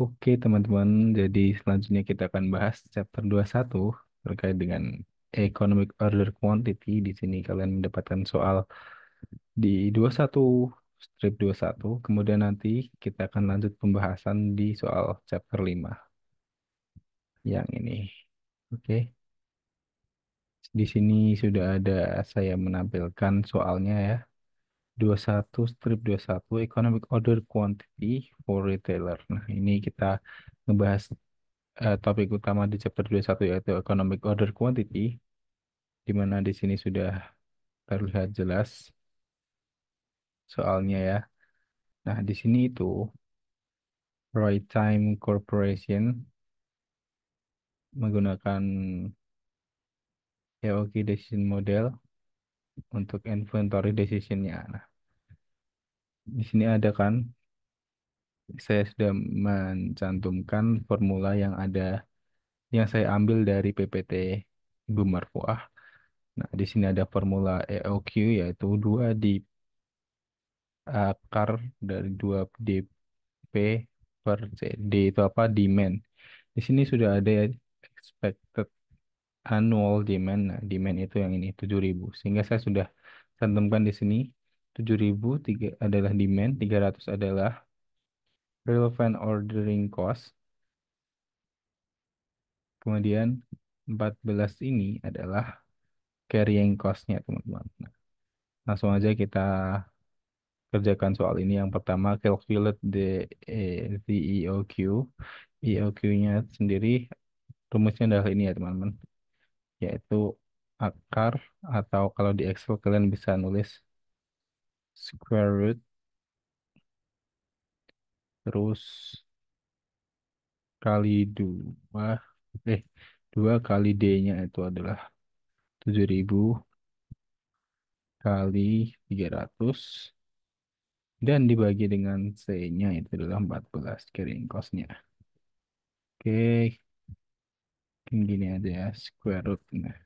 Oke, teman-teman. Jadi selanjutnya kita akan bahas chapter 21 terkait dengan economic order quantity. Di sini kalian mendapatkan soal di 21 strip 21. Kemudian nanti kita akan lanjut pembahasan di soal chapter 5 yang ini. Oke. Di sini sudah ada saya menampilkan soalnya ya. 21 strip 21 economic order quantity for retailer. Nah, ini kita ngebahas topik utama di chapter 21 yaitu economic order quantity, di mana di sini sudah terlihat jelas soalnya ya. Nah, di sini itu Right Time Corporation menggunakan EOQ decision model untuk inventory decision-nya. Nah, di sini ada kan, saya sudah mencantumkan formula yang ada, yang saya ambil dari PPT Ibu Marfuah. Nah, di sini ada formula EOQ yaitu 2 di akar dari 2 DP per C. D itu apa? Demand. Di sini sudah ada ya, expected annual demand. Nah, demand itu yang ini 7.000. Sehingga saya sudah cantumkan di sini 7.000 tiga adalah demand, 300 adalah relevant ordering cost. Kemudian 14 ini adalah carrying cost-nya, teman-teman. Nah, langsung aja kita kerjakan soal ini. Yang pertama, calculate the EOQ. EOQ-nya sendiri rumusnya adalah ini ya, teman-teman. Yaitu akar, atau kalau di Excel kalian bisa nulis square root, terus kali 2, 2 kali D-nya itu adalah 7.000 kali 300, dan dibagi dengan C-nya itu adalah 14 carrying cost-nya. Oke, gini aja ya, square root. Nah,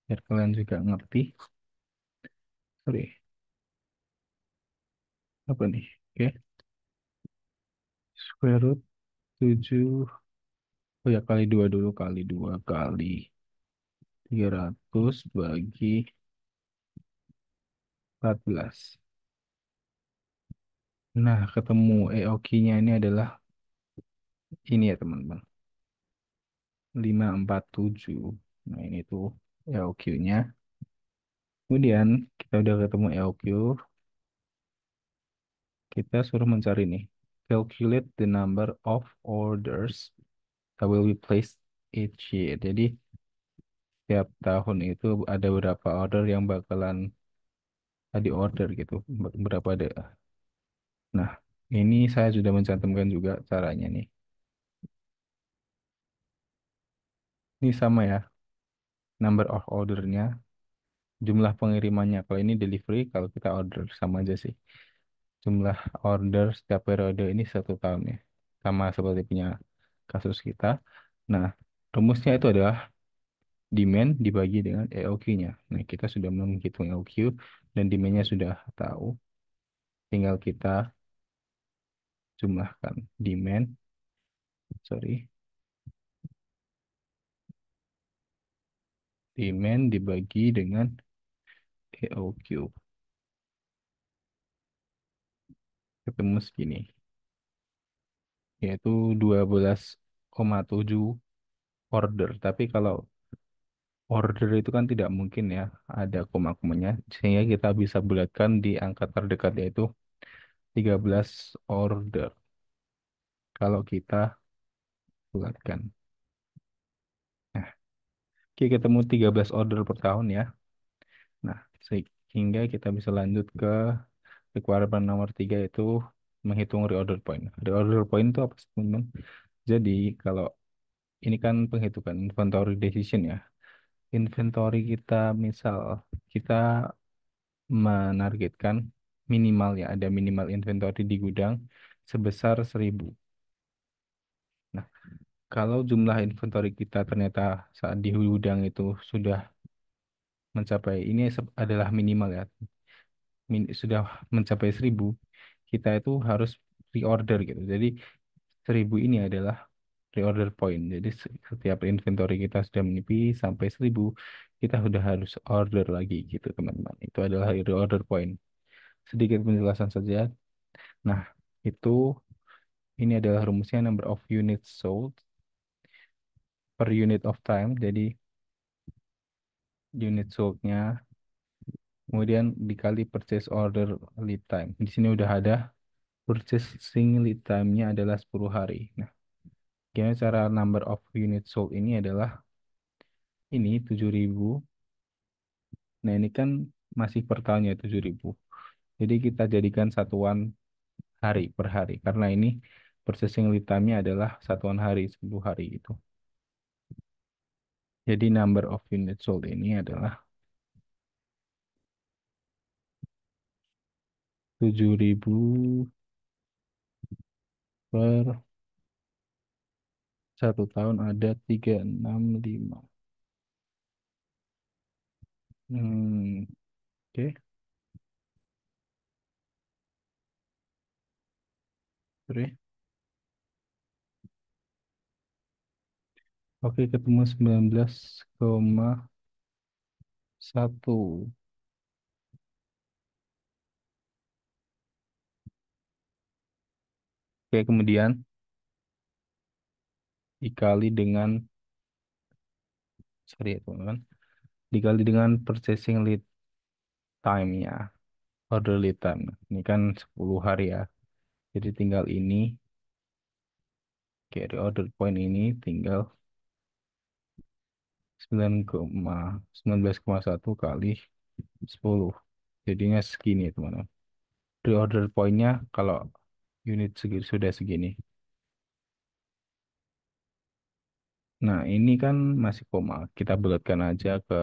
biar kalian juga ngerti. Sorry, apa nih? Oke, square root 7. Oh ya, kali 2 dulu. Kali 2 kali 300 bagi 14. Nah, ketemu EOQ-nya ini adalah ini ya, teman-teman. 547. Nah, ini tuh EOQ-nya. Kemudian kita udah ketemu EOQ, kita suruh mencari nih. Calculate the number of orders that will be placed each year. Jadi, tiap tahun itu ada berapa order yang bakalan di order gitu. Berapa ada. Nah, ini saya sudah mencantumkan juga caranya nih. Ini sama ya, number of ordernya, jumlah pengirimannya. Kalau ini delivery, kalau kita order sama aja sih. Jumlah order setiap periode ini 1 tahun ya. Sama seperti punya kasus kita. Nah, rumusnya itu adalah demand dibagi dengan EOQ-nya. Nah, kita sudah menghitung EOQ dan demand-nya sudah tahu. Tinggal kita jumlahkan demand, sorry, demand dibagi dengan EOQ. Ketemu segini, yaitu 12,7 order. Tapi kalau order itu kan tidak mungkin ya ada koma-komanya, sehingga kita bisa bulatkan di angka terdekat yaitu 13 order kalau kita bulatkan. Nah, oke, ketemu 13 order per tahun ya. Nah, sehingga kita bisa lanjut ke requirement nomor 3 itu menghitung reorder point. Reorder point itu apa sih, teman-teman? Jadi kalau ini kan penghitungan inventory decision ya. Inventory kita, misal kita menargetkan minimal ya, ada minimal inventory di gudang sebesar 1.000. Nah, kalau jumlah inventory kita ternyata saat di gudang itu sudah mencapai, ini adalah minimal ya, sudah mencapai 1.000, kita itu harus reorder gitu. Jadi 1000 ini adalah reorder point. Jadi setiap inventory kita sudah menipis sampai 1000, kita sudah harus order lagi gitu teman-teman. Itu adalah reorder point. Sedikit penjelasan saja. Nah, itu ini adalah rumusnya number of units sold per unit of time. Jadi unit sold-nya kemudian dikali purchase order lead time. Di sini udah ada purchasing lead time-nya adalah 10 hari. Nah, gimana cara number of unit sold ini adalah ini 7.000. Nah, ini kan masih per tahunnya 7.000. Jadi kita jadikan satuan hari per hari. Karena ini purchasing lead time-nya adalah satuan hari, 10 hari itu. Jadi number of unit sold ini adalah 7.000 per 1 tahun ada 365. Oke. Terus, oke ketemu 19,1. Oke, kemudian dikali dengan, sorry ya teman-teman, dikali dengan purchasing lead time-nya, order lead time. Ini kan 10 hari ya. Jadi tinggal ini, oke, di order point ini tinggal 19,1 kali 10. Jadinya segini teman-teman. Pre-order point-nya kalau unit sudah segini. Nah, ini kan masih koma. Kita bulatkan aja ke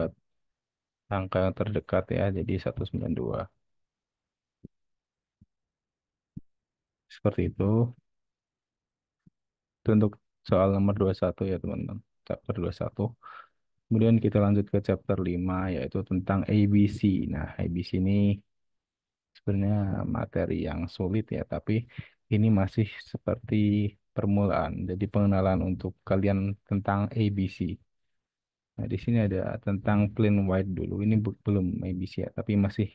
angka yang terdekat ya, jadi 192. Seperti itu. Itu untuk soal nomor 21 ya teman-teman. Chapter 21. Kemudian kita lanjut ke chapter 5 yaitu tentang ABC. Nah, ABC ini sebenarnya materi yang sulit ya, tapi ini masih seperti permulaan. Jadi pengenalan untuk kalian tentang ABC. Nah, di sini ada tentang plain white dulu. Ini belum ABC ya, tapi masih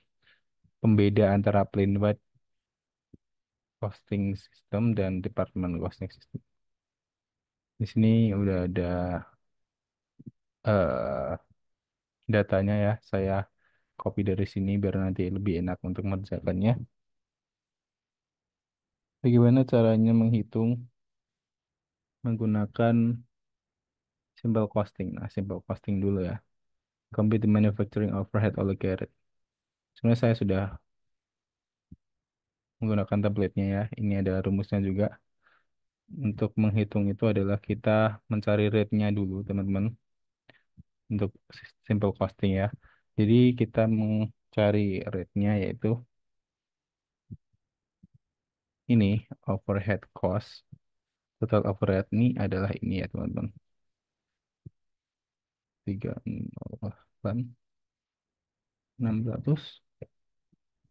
pembeda antara plain white costing system dan department costing system. Di sini udah ada eh, datanya ya. Saya copy dari sini biar nanti lebih enak untuk mengerjakannya. Bagaimana caranya menghitung menggunakan simple costing? Nah, simple costing dulu ya. Compute the manufacturing overhead allocated. Sebenarnya saya sudah menggunakan template-nya ya. Ini ada rumusnya juga. Untuk menghitung itu adalah kita mencari rate-nya dulu, teman-teman. Untuk simple costing ya. Jadi kita mencari rate-nya yaitu ini overhead cost. Total overhead ini adalah ini ya, teman-teman. 308.600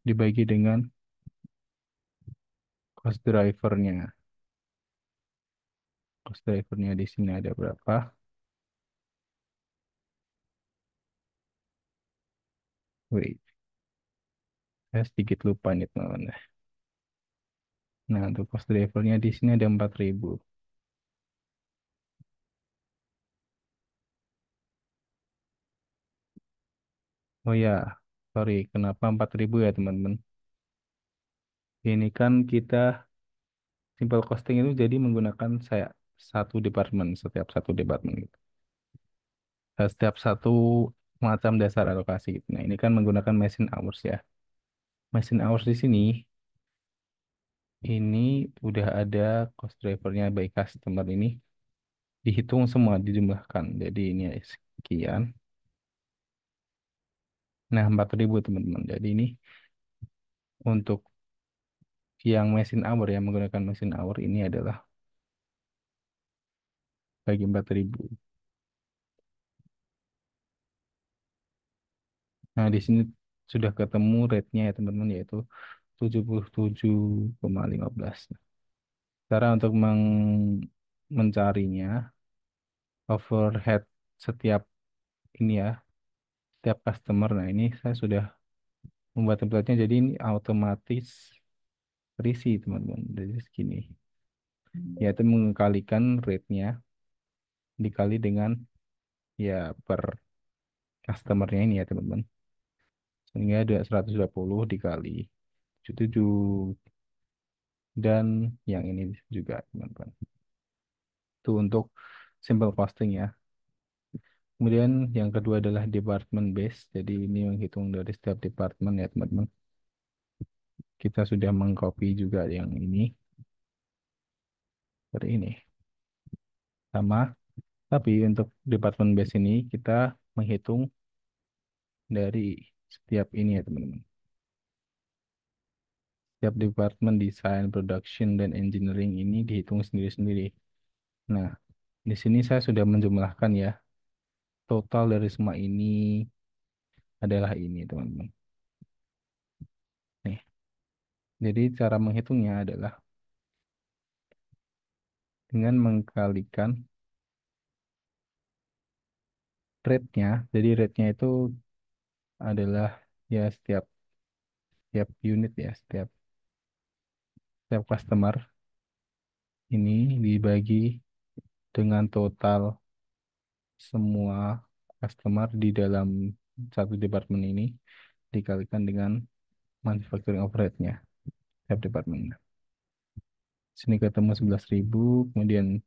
dibagi dengan cost drivernya. Cost drivernya di sini ada berapa? Wait, saya sedikit lupa nih teman-teman. Nah, untuk cost drivernya di sini ada 4.000. Oh ya, sorry, kenapa 4.000 ya teman-teman? Ini kan kita simple costing itu jadi menggunakan saya satu departemen, setiap satu departemen gitu. Setiap satu macam dasar alokasi gitu. Nah, ini kan menggunakan machine hours ya. Machine hours di sini ini udah ada cost drivernya by customer ini dihitung semua dijumlahkan. Jadi ini sekian. Nah, 4.000 teman-teman. Jadi ini untuk yang mesin hour yang menggunakan mesin hour ini adalah bagi 4.000. Nah, di sini sudah ketemu rate-nya ya teman-teman yaitu 77,15. Cara untuk mencarinya, overhead setiap ini ya, setiap customer. Nah, ini saya sudah membuat template-nya jadi ini otomatis terisi, teman-teman. Jadi segini, yaitu mengkalikan rate-nya dikali dengan ya per customer-nya ini ya, teman-teman. Sehingga ada 120 dikali 77 dan yang ini juga, teman-teman. Itu untuk simple costing ya. Kemudian yang kedua adalah department base. Jadi ini menghitung dari setiap departemen ya, teman-teman. Kita sudah mengcopy juga yang ini seperti ini. Sama, tapi untuk department base ini kita menghitung dari setiap ini ya, teman-teman. Setiap departemen desain, production, dan engineering ini dihitung sendiri-sendiri. Nah, di sini saya sudah menjumlahkan ya. Total dari semua ini adalah ini, teman-teman. Nih, jadi cara menghitungnya adalah dengan mengkalikan rate-nya. Jadi rate-nya itu adalah ya setiap unit ya, setiap customer ini dibagi dengan total semua customer di dalam satu departemen ini dikalikan dengan manufacturing overhead-nya setiap departemen. Sini ketemu 11.000, kemudian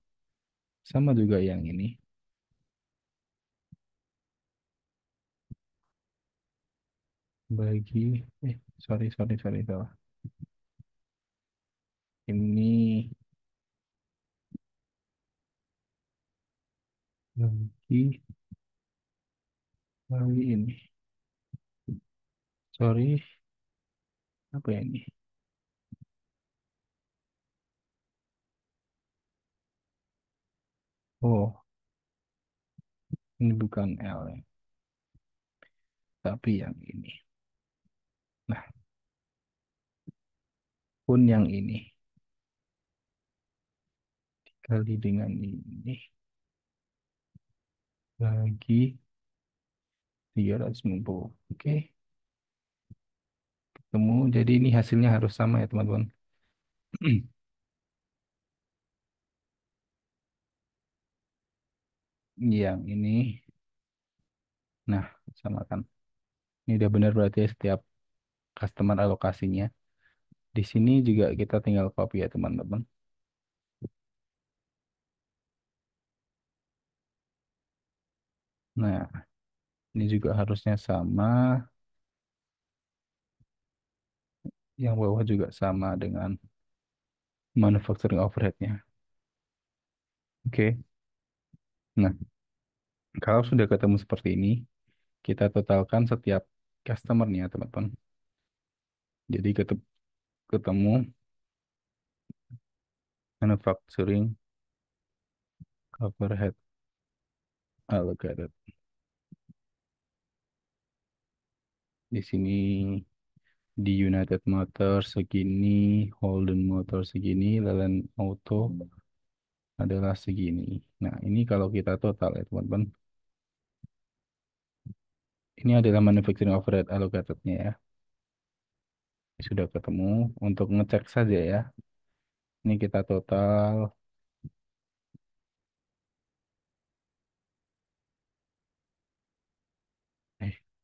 sama juga yang ini bagi sorry salah. Ini bagi ini. Sorry, apa ya ini? Oh, ini bukan L ya, tapi yang ini. Nah, pun yang ini kali dengan ini bagi 390. Oke, ketemu. Jadi ini hasilnya harus sama ya, teman-teman. Yang ini, nah, sama kan. Ini udah benar berarti ya setiap customer alokasinya. Di sini juga kita tinggal copy ya, teman-teman. Nah, ini juga harusnya sama. Yang bawah juga sama dengan manufacturing overhead-nya. Oke. Nah, kalau sudah ketemu seperti ini, kita totalkan setiap customer-nya, teman-teman. Jadi ketemu manufacturing overhead allocated. Di sini di United Motor segini, Holden Motor segini, Leyland Auto adalah segini. Nah, ini kalau kita total ya, teman-teman. Ini adalah manufacturing overhead allocated-nya ya. Sudah ketemu. Untuk ngecek saja ya. Ini kita total.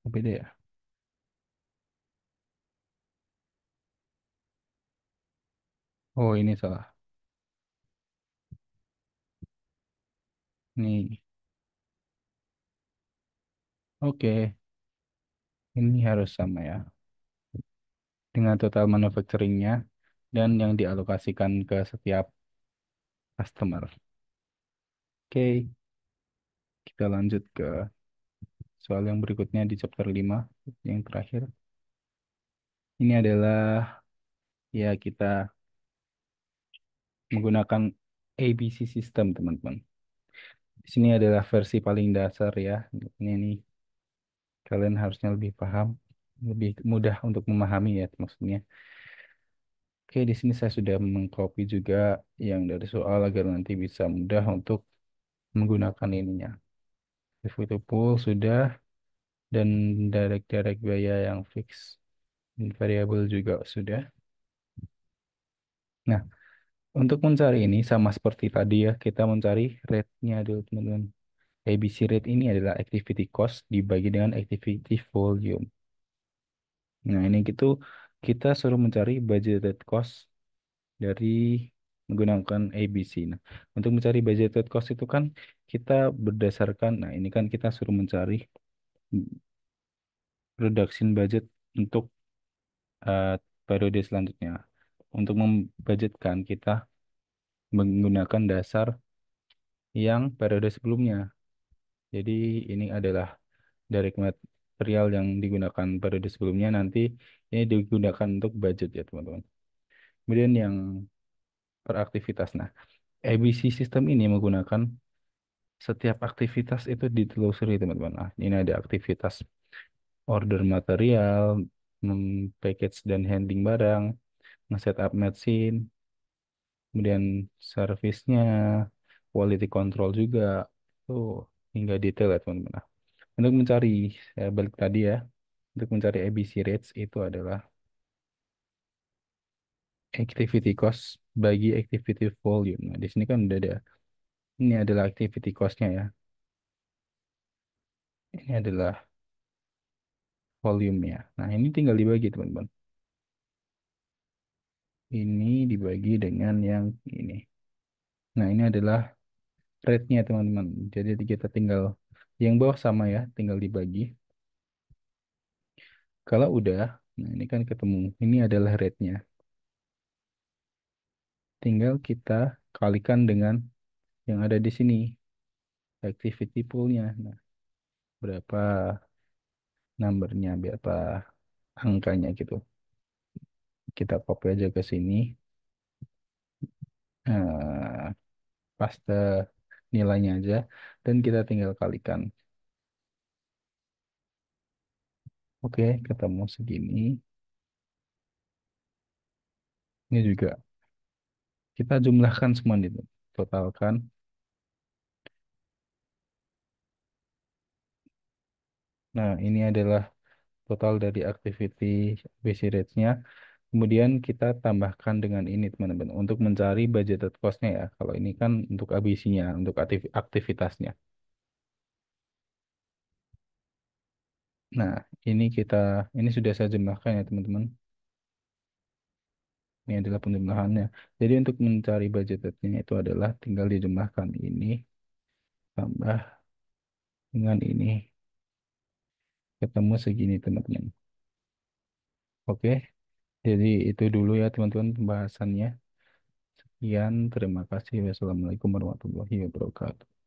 Beda ya. Oh, ini salah. Nih, oke. Ini harus sama ya. Dengan total manufacturingnya dan yang dialokasikan ke setiap customer. Oke, kita lanjut ke soal yang berikutnya di chapter 5, yang terakhir. Ini adalah ya kita menggunakan ABC system, teman-teman. Di sini adalah versi paling dasar ya. Ini nih, kalian harusnya lebih paham, lebih mudah untuk memahami ya maksudnya. Oke, di sini saya sudah mengcopy juga yang dari soal agar nanti bisa mudah untuk menggunakan ininya. Pivot to pool sudah, dan direct biaya yang fix variabel juga sudah. Nah, untuk mencari ini sama seperti tadi ya, kita mencari rate-nya dulu teman-teman. ABC rate ini adalah activity cost dibagi dengan activity volume. Nah, ini gitu kita suruh mencari budgeted cost dari menggunakan ABC. Nah, untuk mencari budgeted cost itu kan kita berdasarkan, nah ini kan kita suruh mencari reduction budget untuk eh, periode selanjutnya. Untuk membudgetkan kita menggunakan dasar yang periode sebelumnya. Jadi ini adalah direct material yang digunakan periode sebelumnya, nanti ini digunakan untuk budget ya teman-teman. Kemudian yang per aktivitas. Nah, ABC sistem ini menggunakan setiap aktivitas itu ditelusuri teman-teman. Nah, ini ada aktivitas order material, package dan handling barang, nge-setup mesin, kemudian servisnya, quality control juga, tuh hingga detail ya teman-teman. Nah, untuk mencari, saya balik tadi ya, untuk mencari ABC rates itu adalah activity cost bagi activity volume. Nah, di sini kan udah ada, ini adalah activity cost-nya ya. Ini adalah volume-nya. Nah, ini tinggal dibagi teman-teman. Ini dibagi dengan yang ini. Nah, ini adalah rate-nya teman-teman. Jadi kita tinggal, yang bawah sama ya, tinggal dibagi. Kalau udah, nah ini kan ketemu. Ini adalah rate-nya. Tinggal kita kalikan dengan yang ada di sini, activity pool-nya. Nah, berapa numbernya, berapa angkanya gitu. Kita copy aja ke sini. Paste nilainya aja. Dan kita tinggal kalikan. Oke, ketemu segini. Ini juga kita jumlahkan semua itu. Totalkan. Nah, ini adalah total dari activity base rate-nya. Kemudian kita tambahkan dengan ini teman-teman untuk mencari budgeted cost-nya ya. Kalau ini kan untuk ABC-nya, untuk aktivitasnya. Nah, ini sudah saya jumlahkan ya teman-teman. Ini adalah penjumlahannya. Jadi untuk mencari budgetednya itu adalah tinggal dijumlahkan ini tambah dengan ini. Ketemu segini teman-teman. Oke, jadi itu dulu ya teman-teman pembahasannya. Sekian, terima kasih. Wassalamualaikum warahmatullahi wabarakatuh.